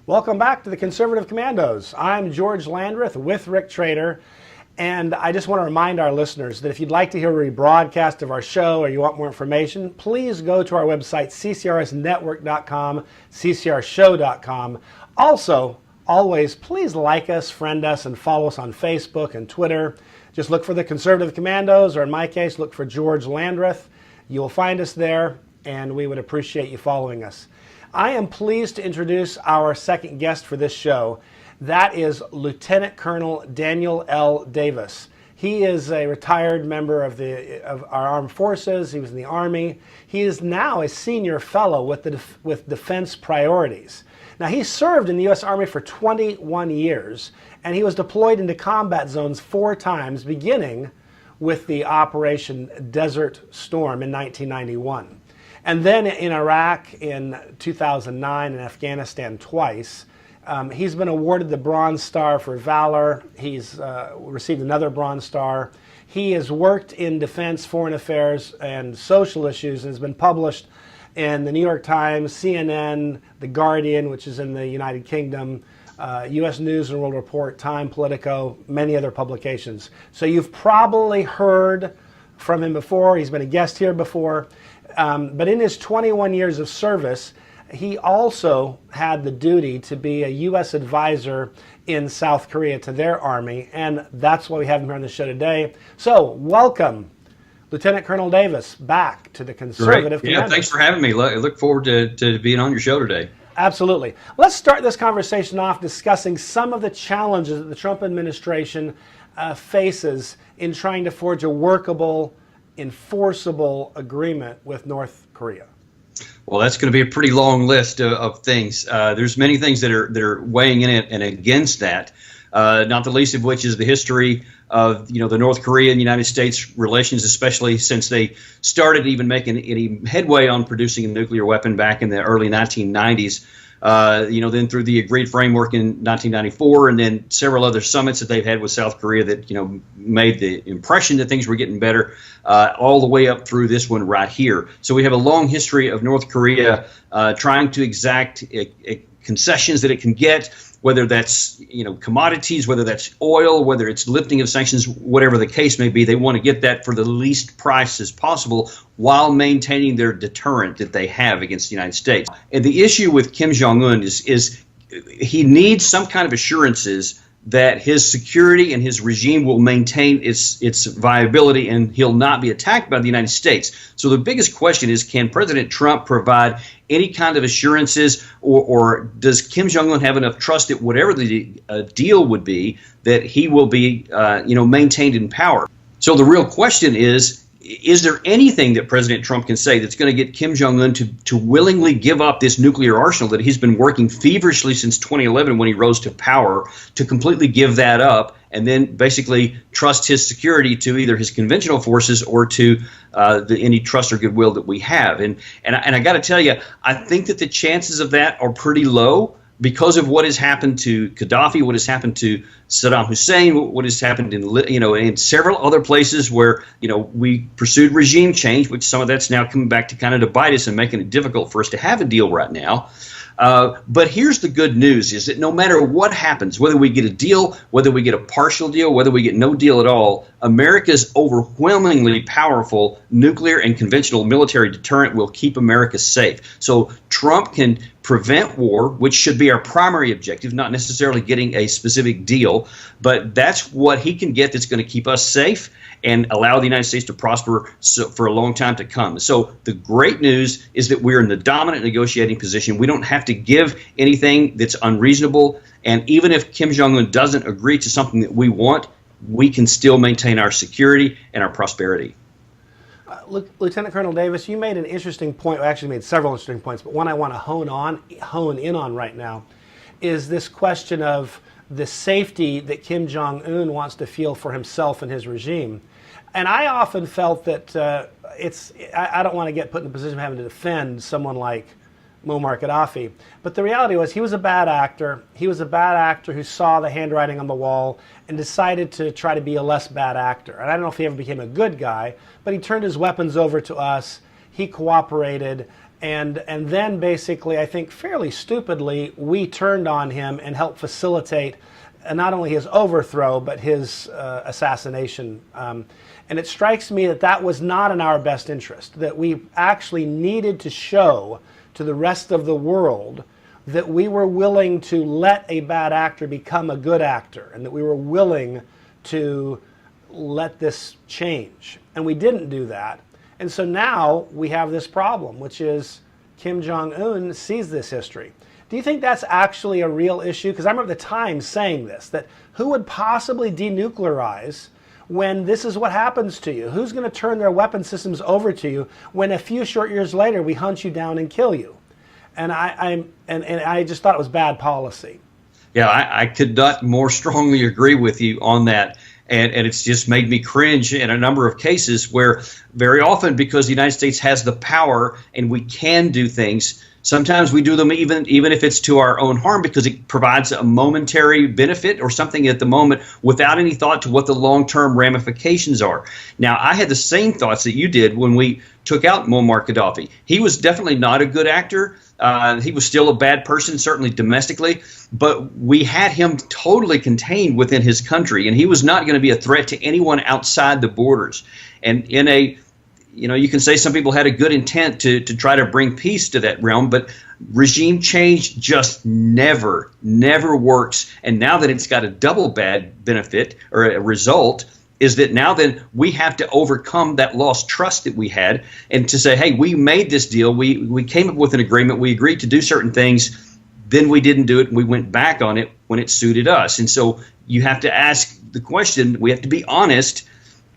Welcome back to the Conservative Commandos. I'm George Landreth with Rick Trader, and I just want to remind our listeners that if you'd like to hear a rebroadcast of our show or you want more information, please go to our website, ccrsnetwork.com, ccrshow.com. Also, always, please like us, friend us, and follow us on Facebook and Twitter. Just look for the Conservative Commandos, or in my case, look for George Landreth. You'll find us there, and we would appreciate you following us. I am pleased to introduce our second guest for this show. That is Lieutenant Colonel Daniel L. Davis. He is a retired member of our armed forces. He was in the Army. He is now a senior fellow with Defense Priorities. Now, he served in the U.S. Army for 21 years, and he was deployed into combat zones 4 times, beginning with the Operation Desert Storm in 1991. And then in Iraq in 2009 and Afghanistan twice. He's been awarded the Bronze Star for Valor. He's received another Bronze Star. He has worked in defense, foreign affairs, and social issues, and has been published in the New York Times, CNN, The Guardian, which is in the United Kingdom, U.S. News and World Report, Time, Politico, many other publications. So you've probably heard from him before. He's been a guest here before. But in his 21 years of service, he also had the duty to be a U.S. advisor in South Korea to their army, and that's why we have him here on the show today. So, welcome, Lieutenant Colonel Davis, back to the Conservative Great. Yeah, Commandos. thanks for having me. I look forward to being on your show today. Absolutely. Let's start this conversation off discussing some of the challenges that the Trump administration faces in trying to forge a workable, enforceable agreement with North Korea. Well, that's going to be a pretty long list of things. There's many things that are weighing in it and against that. Not the least of which is the history of the North Korea and United States relations, especially since they started even making any headway on producing a nuclear weapon back in the early 1990s. Then through the agreed framework in 1994, and then several other summits that they've had with South Korea that made the impression that things were getting better, all the way up through this one right here. So we have a long history of North Korea trying to exact concessions that it can get, whether that's commodities, whether that's oil, whether it's lifting of sanctions, whatever the case may be. They want to get that for the least price as possible while maintaining their deterrent that they have against the United States. And the issue with Kim Jong-un is he needs some kind of assurances that his security and his regime will maintain its viability and he'll not be attacked by the United States. So the biggest question is, can President Trump provide any kind of assurances, or does Kim Jong-un have enough trust that whatever the deal would be, that he will be maintained in power? So the real question is there anything that President Trump can say that's going to get Kim Jong-un to willingly give up this nuclear arsenal that he's been working feverishly since 2011 when he rose to power, to completely give that up and then basically trust his security to either his conventional forces or to any trust or goodwill that we have? And I got to tell you, I think that the chances of that are pretty low, because of what has happened to Gaddafi, what has happened to Saddam Hussein, what has happened in several other places where we pursued regime change, which some of that's now coming back to kind of to bite us and making it difficult for us to have a deal right now. But here's the good news, is that no matter what happens, whether we get a deal, whether we get a partial deal, whether we get no deal at all, America's overwhelmingly powerful nuclear and conventional military deterrent will keep America safe. So Trump can prevent war, which should be our primary objective, not necessarily getting a specific deal, but that's what he can get that's going to keep us safe and allow the United States to prosper for a long time to come. So the great news is that we're in the dominant negotiating position. We don't have to give anything that's unreasonable, and even if Kim Jong-un doesn't agree to something that we want, we can still maintain our security and our prosperity. Lieutenant Colonel Davis, you made an interesting point. Well, actually made several interesting points, but one I want to hone in on right now is this question of the safety that Kim Jong-un wants to feel for himself and his regime. And I often felt that I don't want to get put in the position of having to defend someone like Muammar Gaddafi. But the reality was he was a bad actor. He was a bad actor who saw the handwriting on the wall and decided to try to be a less bad actor. And I don't know if he ever became a good guy, but he turned his weapons over to us. He cooperated. And then basically, I think fairly stupidly, we turned on him and helped facilitate not only his overthrow, but his assassination. And it strikes me that that was not in our best interest, that we actually needed to show to the rest of the world that we were willing to let a bad actor become a good actor, and that we were willing to let this change. And we didn't do that. And so now we have this problem, which is Kim Jong-un sees this history. Do you think that's actually a real issue? Because I remember the Times saying this, that who would possibly denuclearize when this is what happens to you? Who's going to turn their weapon systems over to you when a few short years later we hunt you down and kill you? And I just thought it was bad policy. Yeah, I could not more strongly agree with you on that. And it's just made me cringe in a number of cases where very often, because the United States has the power and we can do things, sometimes we do them even if it's to our own harm, because it provides a momentary benefit or something at the moment without any thought to what the long-term ramifications are. Now, I had the same thoughts that you did when we took out Muammar Gaddafi. He was definitely not a good actor. He was still a bad person, certainly domestically, but we had him totally contained within his country, and he was not going to be a threat to anyone outside the borders. And in a, you can say some people had a good intent to try to bring peace to that realm, but regime change just never works. And now that it's got a double bad benefit or a result, is that now then we have to overcome that lost trust that we had, and to say, hey, we made this deal, we came up with an agreement, we agreed to do certain things, then we didn't do it, and we went back on it when it suited us. And so you have to ask the question, we have to be honest,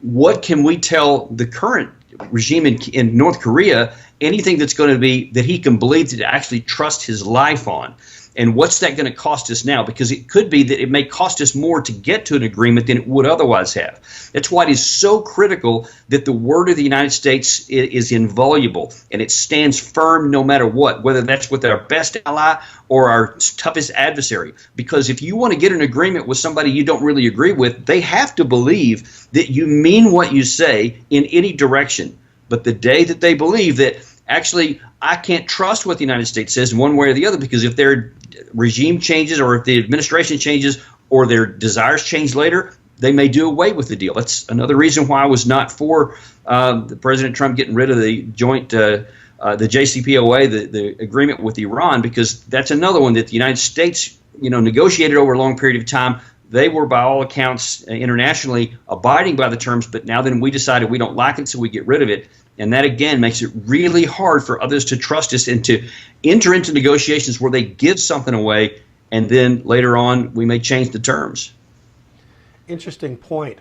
what can we tell the current regime in North Korea, anything that's going to be that he can believe to actually trust his life on? And what's that going to cost us now? Because it could be that it may cost us more to get to an agreement than it would otherwise have. That's why it is so critical that the word of the United States is inviolable and it stands firm no matter what, whether that's with our best ally or our toughest adversary. Because if you want to get an agreement with somebody you don't really agree with, they have to believe that you mean what you say in any direction. But the day that they believe that actually I can't trust what the United States says one way or the other, because if their regime changes or if the administration changes or their desires change later, they may do away with the deal. That's another reason why I was not for President Trump getting rid of the joint, the JCPOA, the agreement with Iran, because that's another one that the United States, negotiated over a long period of time. They were, by all accounts, internationally abiding by the terms, but now then we decided we don't like it, so we get rid of it. And that, again, makes it really hard for others to trust us and to enter into negotiations where they give something away, and then later on we may change the terms. Interesting point.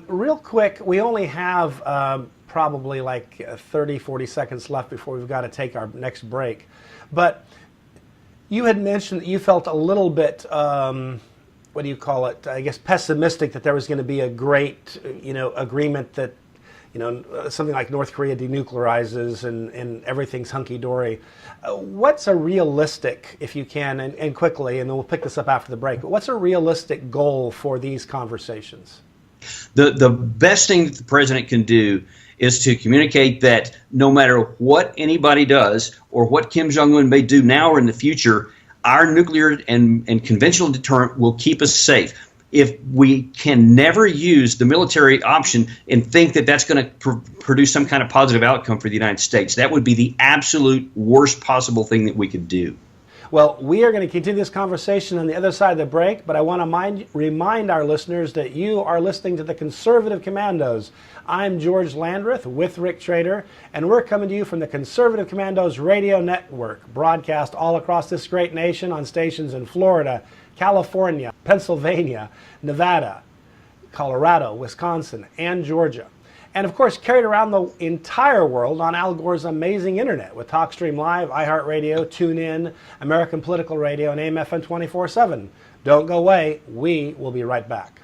Real quick, we only have probably like 30, 40 seconds left before we've got to take our next break. But you had mentioned that you felt a little bit, what do you call it, I guess pessimistic that there was going to be a great, agreement that, something like North Korea denuclearizes and everything's hunky-dory. What's a realistic, if you can, and quickly, and then we'll pick this up after the break, but what's a realistic goal for these conversations? The best thing that the president can do is to communicate that no matter what anybody does or what Kim Jong-un may do now or in the future, our nuclear and conventional deterrent will keep us safe. If we can never use the military option and think that that's going to produce some kind of positive outcome for the United States, that would be the absolute worst possible thing that we could do. Well, we are going to continue this conversation on the other side of the break, but I want to remind our listeners that you are listening to the Conservative Commandos. I'm George Landreth with Rick Trader, and we're coming to you from the Conservative Commandos Radio Network, broadcast all across this great nation on stations in Florida, California, Pennsylvania, Nevada, Colorado, Wisconsin, and Georgia. And of course, carried around the entire world on Al Gore's amazing internet with TalkStream Live, iHeartRadio, TuneIn, American Political Radio, and AM/FM 24/7. Don't go away. We will be right back.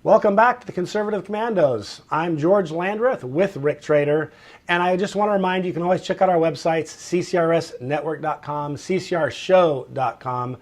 Welcome back to the Conservative Commandos. I'm George Landreth with Rick Trader, and I just want to remind you, you can always check out our websites, ccrsnetwork.com, ccrshow.com,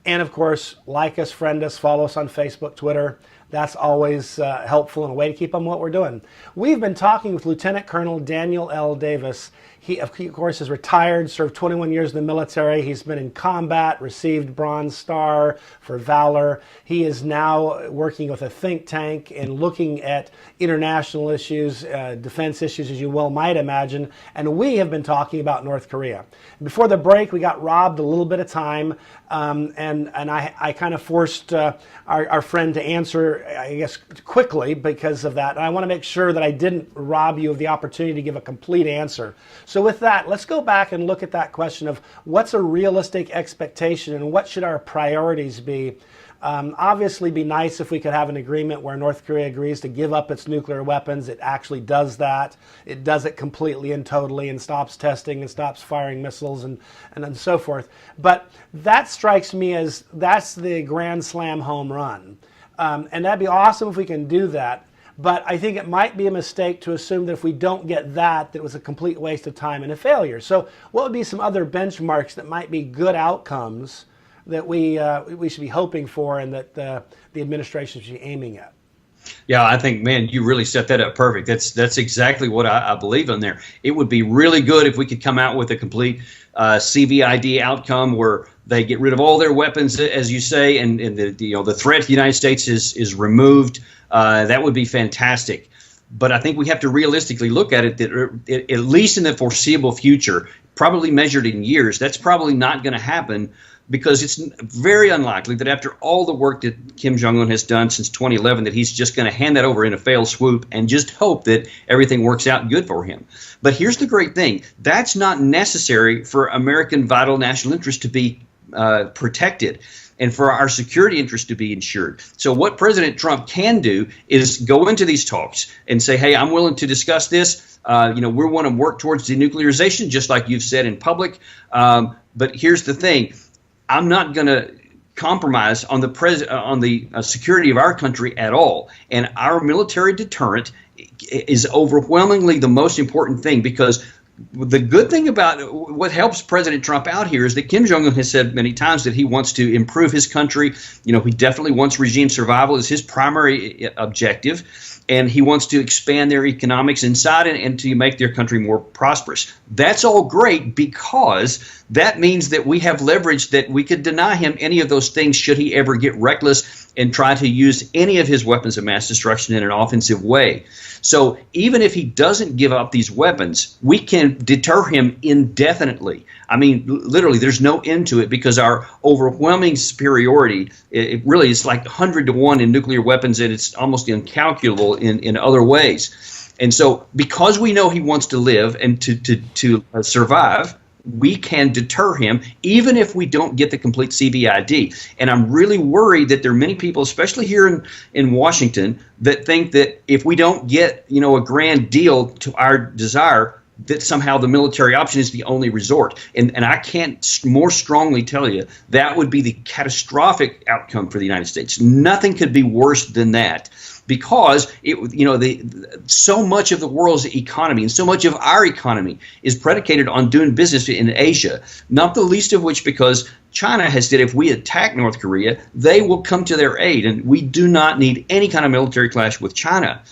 and of course, like us, friend us, follow us on Facebook, Twitter. That's always helpful and a way to keep on what we're doing. We've been talking with Lieutenant Colonel Daniel L. Davis. He, of course, is retired, served 21 years in the military. He's been in combat, received Bronze Star for valor. He is now working with a think tank and looking at international issues, defense issues, as you well might imagine. And we have been talking about North Korea. Before the break, we got robbed a little bit of time, and I kind of forced our friend to answer, I guess, quickly because of that. And I want to make sure that I didn't rob you of the opportunity to give a complete answer. So with that, let's go back and look at that question of what's a realistic expectation and what should our priorities be. Obviously, it'd be nice if we could have an agreement where North Korea agrees to give up its nuclear weapons. It actually does that. It does it completely and totally and stops testing and stops firing missiles and so forth. But that strikes me as that's the grand slam home run. And that'd be awesome if we can do that. But I think it might be a mistake to assume that if we don't get that, that it was a complete waste of time and a failure. So what would be some other benchmarks that might be good outcomes that we should be hoping for and that the administration should be aiming at? Yeah, I think, man, you really set that up perfect. That's exactly what I believe in there. It would be really good if we could come out with a complete CVID outcome where they get rid of all their weapons, as you say, and the threat to the United States is removed. That would be fantastic. But I think we have to realistically look at it that at least in the foreseeable future, probably measured in years, that's probably not going to happen, because it's very unlikely that after all the work that Kim Jong-un has done since 2011 that he's just going to hand that over in a fell swoop and just hope that everything works out good for him. But here's the great thing. That's not necessary for American vital national interest to be protected and for our security interests to be ensured. So what President Trump can do is go into these talks and say, hey, I'm willing to discuss this. We want to work towards denuclearization, just like you've said in public. But here's the thing. I'm not going to compromise on the security of our country at all. And our military deterrent is overwhelmingly the most important thing, because the good thing about what helps President Trump out here is that Kim Jong-un has said many times that he wants to improve his country. He definitely wants regime survival as his primary objective. And he wants to expand their economics inside and to make their country more prosperous. That's all great, because that means that we have leverage that we could deny him any of those things should he ever get reckless and try to use any of his weapons of mass destruction in an offensive way. So even if he doesn't give up these weapons, we can deter him indefinitely. I mean, literally, there's no end to it, because our overwhelming superiority, it really is like 100 to 1 in nuclear weapons, and it's almost incalculable in other ways. And so because we know he wants to live and to survive, we can deter him even if we don't get the complete CVID. And I'm really worried that there are many people, especially here in Washington, that think that if we don't get, a grand deal to our desire, that somehow the military option is the only resort. And I can't more strongly tell you that would be the catastrophic outcome for the United States. Nothing could be worse than that, because so much of the world's economy and so much of our economy is predicated on doing business in Asia, not the least of which because China has said if we attack North Korea, they will come to their aid, and we do not need any kind of military clash with China.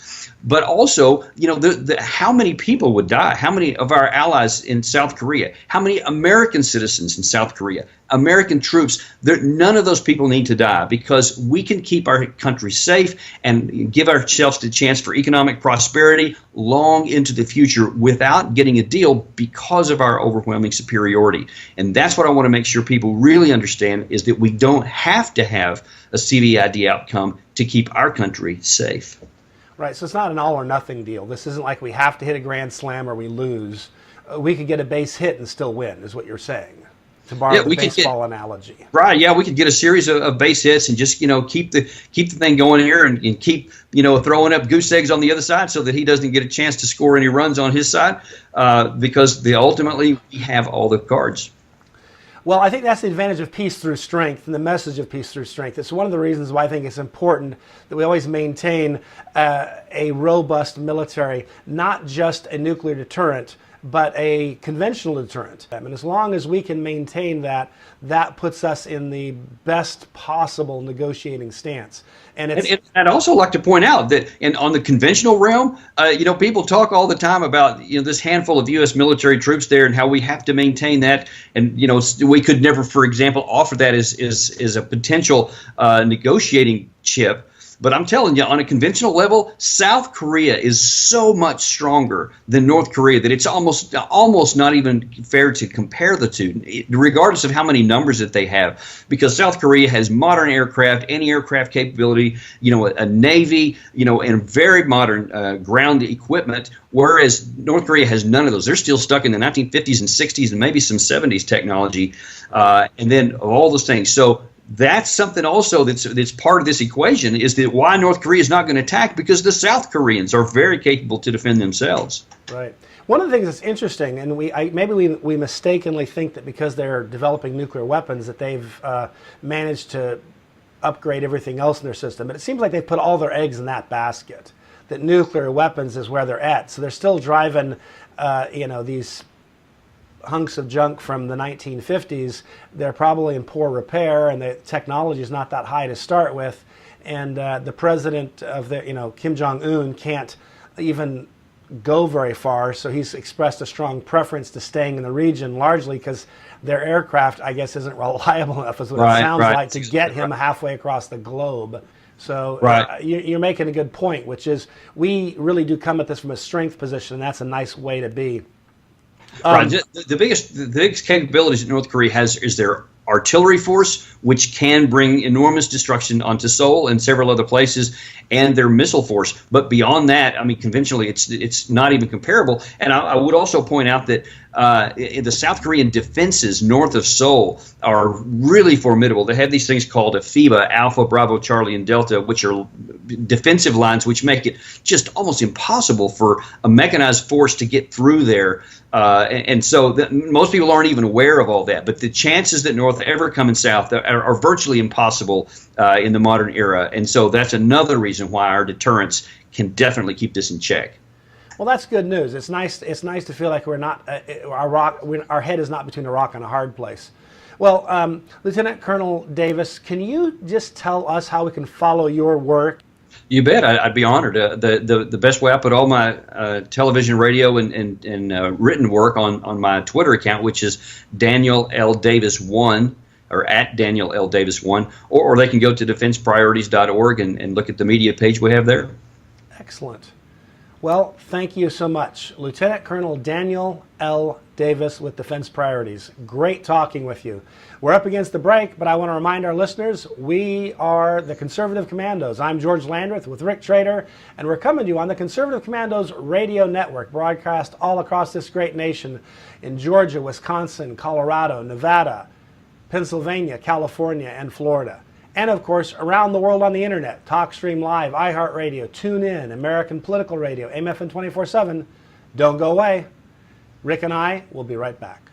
But also, how many people would die? How many of our allies in South Korea? How many American citizens in South Korea? American troops? None of those people need to die, because we can keep our country safe and give ourselves the chance for economic prosperity long into the future without getting a deal because of our overwhelming superiority. And that's what I want to make sure people really understand, is that we don't have to have a CVID outcome to keep our country safe. Right, so it's not an all or nothing deal. This isn't like we have to hit a grand slam or we lose. We could get a base hit and still win, is what you're saying, to borrow the baseball analogy. Right, yeah, we could get a series of base hits and just keep the thing going here and keep throwing up goose eggs on the other side so that he doesn't get a chance to score any runs on his side, because ultimately we have all the cards. Well, I think that's the advantage of peace through strength and the message of peace through strength. It's one of the reasons why I think it's important that we always maintain a robust military, not just a nuclear deterrent, but a conventional deterrent. And as long as we can maintain that, that puts us in the best possible negotiating stance. And I'd also like to point out that on the conventional realm, people talk all the time about this handful of U.S. military troops there and how we have to maintain that, and we could never, for example, offer that as a potential negotiating chip. But I'm telling you, on a conventional level, South Korea is so much stronger than North Korea that it's almost not even fair to compare the two, regardless of how many numbers that they have. Because South Korea has modern aircraft, anti-aircraft capability, a navy, and very modern ground equipment, whereas North Korea has none of those. They're still stuck in the 1950s and 60s and maybe some 70s technology, and then all those things. So that's something also that's part of this equation, is that why North Korea is not going to attack, because the South Koreans are very capable to defend themselves. Right. One of the things that's interesting, and maybe we mistakenly think that because they're developing nuclear weapons that they've managed to upgrade everything else in their system, but it seems like they've put all their eggs in that basket, that nuclear weapons is where they're at. So they're still driving, these hunks of junk from the 1950s. They're probably in poor repair, and the technology is not that high to start with. And the president of Kim Jong-un can't even go very far, so he's expressed a strong preference to staying in the region, largely because their aircraft, I guess, isn't reliable enough, is what it sounds like, to get him halfway across the globe. So you're making a good point, which is we really do come at this from a strength position, and that's a nice way to be. Right. The biggest capabilities that North Korea has is their artillery force, which can bring enormous destruction onto Seoul and several other places, and their missile force. But beyond that, I mean, conventionally, it's not even comparable. And I would also point out that the South Korean defenses north of Seoul are really formidable. They have these things called AFIBA, Alpha, Bravo, Charlie, and Delta, which are defensive lines, which make it just almost impossible for a mechanized force to get through there. And so most people aren't even aware of all that. But the chances that North ever coming south are virtually impossible in the modern era. And so that's another reason why our deterrence can definitely keep this in check. Well, that's good news. It's nice to feel like we're not our head is not between a rock and a hard place. Well, Lieutenant Colonel Davis, can you just tell us how we can follow your work? You bet. I'd be honored. The best way, I put all my television, radio, and written work on my Twitter account, which is Daniel L. Davis 1, or at Daniel L. Davis 1, or they can go to defensepriorities.org and look at the media page we have there. Excellent. Well, thank you so much. Lieutenant Colonel Daniel L. Davis with Defense Priorities. Great talking with you. We're up against the break, but I want to remind our listeners, we are the Conservative Commandos. I'm George Landreth with Rick Trader, and we're coming to you on the Conservative Commandos radio network, broadcast all across this great nation in Georgia, Wisconsin, Colorado, Nevada, Pennsylvania, California, and Florida. And, of course, around the world on the Internet, TalkStream Live, iHeartRadio, TuneIn, American Political Radio, AMFM 24/7. Don't go away. Rick and I will be right back.